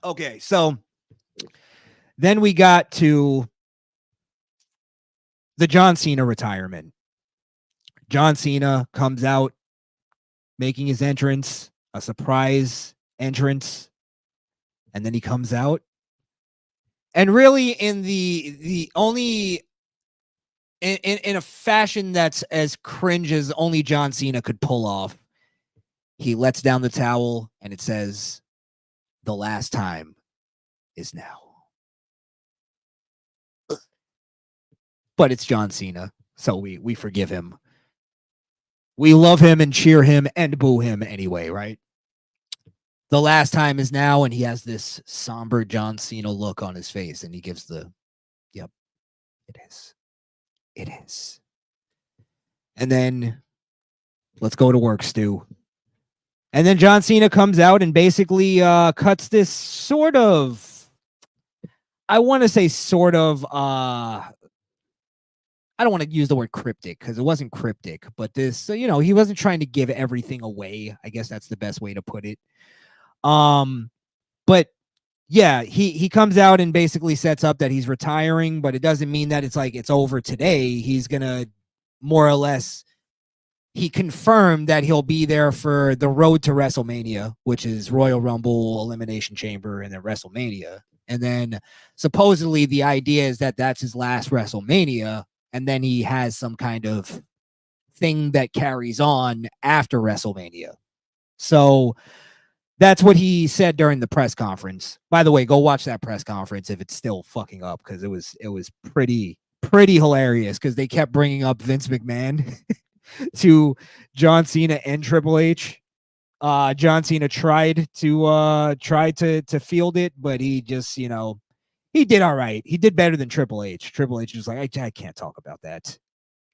Okay, so then we got to the John Cena retirement. John Cena comes out making his entrance, a surprise entrance, and then he comes out. And really in the only in a fashion that's as cringe as only John Cena could pull off, he lets down the towel and it says, "The last time is now." But it's John Cena, so we forgive him. We love him and cheer him and boo him anyway, right? The last time is now, and he has this somber John Cena look on his face, and he gives the, "Yep, it is. It is." And then, let's go to work, Stu. And then John Cena comes out and basically cuts this sort of, I want to say sort of, I don't want to use the word cryptic because it wasn't cryptic, but this, he wasn't trying to give everything away. I guess that's the best way to put it. But yeah, he comes out and basically sets up that he's retiring, but it doesn't mean that it's like it's over today. He's gonna more or less, he confirmed that he'll be there for the road to WrestleMania, which is Royal Rumble, Elimination Chamber, and then WrestleMania. And then supposedly the idea is that that's his last WrestleMania, and then he has some kind of thing that carries on after WrestleMania. So that's what he said during the press conference. By the way, go watch that press conference if it's still fucking up, because it was pretty hilarious, because they kept bringing up Vince McMahon to John Cena and Triple H. John Cena tried to field it, but he just, he did all right. He did better than Triple H. Triple H was like, I can't talk about that.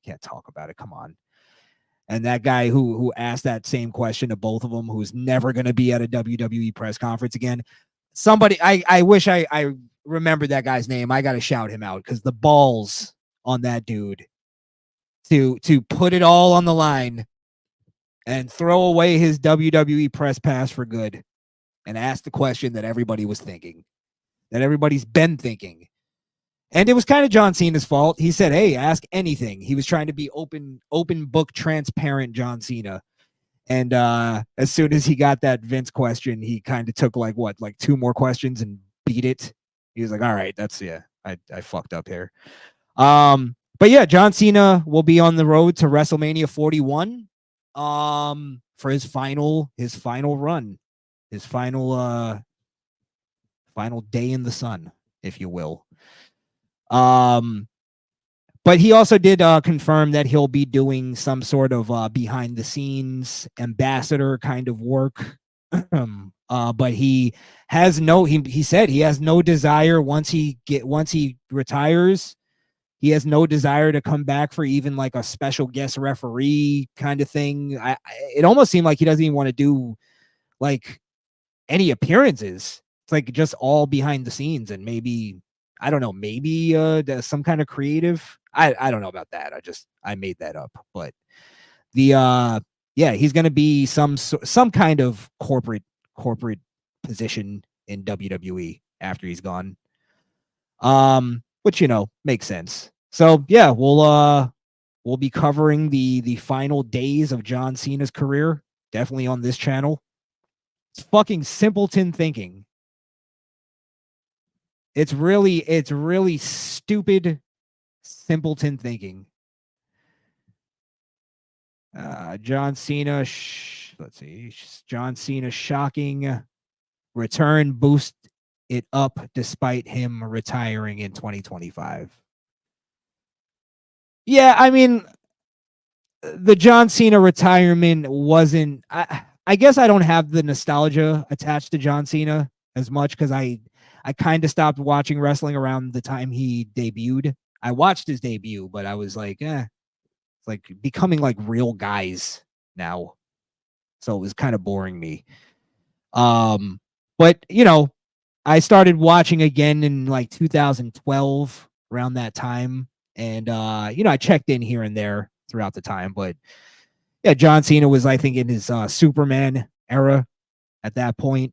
Can't talk about it. Come on. And that guy who asked that same question to both of them, who's never going to be at a WWE press conference again. Somebody, I wish I remembered that guy's name. I got to shout him out, because the balls on that dude to put it all on the line and throw away his WWE press pass for good and ask the question that everybody was thinking, that everybody's been thinking. And it was kind of John Cena's fault. He said, "Hey, ask anything." He was trying to be open book, transparent John Cena. And as soon as he got that Vince question, he kind of took like 2 more questions and beat it. He was like, "All right, that's, yeah, I fucked up here." But yeah, John Cena will be on the road to WrestleMania 41 for his final run, his final day in the sun, if you will. But he also did confirm that he'll be doing some sort of behind the scenes ambassador kind of work. But he has he said he has no desire once he retires. He has no desire to come back for even like a special guest referee kind of thing. It almost seemed like he doesn't even want to do like any appearances. It's like just all behind the scenes, and maybe, I don't know, maybe some kind of creative. I don't know about that. I made that up. But the he's gonna be some kind of corporate position in WWE after he's gone. Which makes sense. So yeah, we'll be covering the final days of John Cena's career, definitely on this channel. It's fucking simpleton thinking. It's really stupid simpleton thinking. John Cena, let's see. John Cena shocking return boost it up despite him retiring in 2025. Yeah, I mean, the John Cena retirement wasn't, I guess I don't have the nostalgia attached to John Cena as much, because I kind of stopped watching wrestling around the time he debuted. I watched his debut, but I was like, it's like becoming like real guys now. So it was kind of boring me. But I started watching again in like 2012, around that time. And, I checked in here and there throughout the time. But yeah, John Cena was, I think, in his Superman era at that point.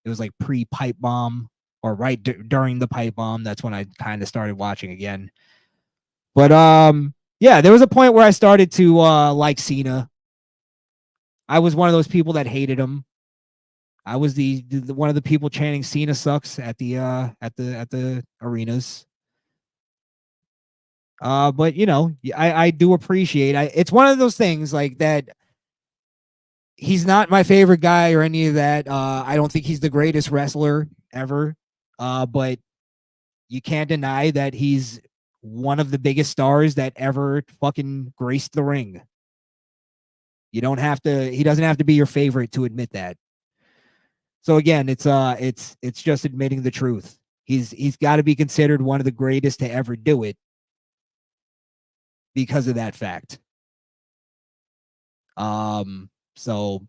It was like pre-pipe bomb or right during the pipe bomb. That's when I kind of started watching again. But yeah, there was a point where I started to like Cena. I was one of those people that hated him. I was the one of the people chanting Cena sucks at the arenas. But you know, I do appreciate. It's one of those things like that. He's not my favorite guy or any of that. I don't think he's the greatest wrestler ever. But you can't deny that he's one of the biggest stars that ever fucking graced the ring. You don't have to. He doesn't have to be your favorite to admit that. So again, it's just admitting the truth. He's got to be considered one of the greatest to ever do it because of that fact. So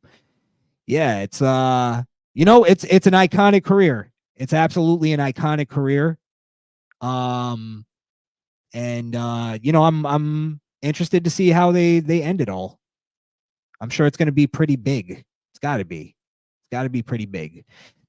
yeah, it's you know, it's an iconic career. It's absolutely an iconic career. Um and you know, I'm interested to see how they end it all. I'm sure it's going to be pretty big. It's got to be. It's got to be pretty big.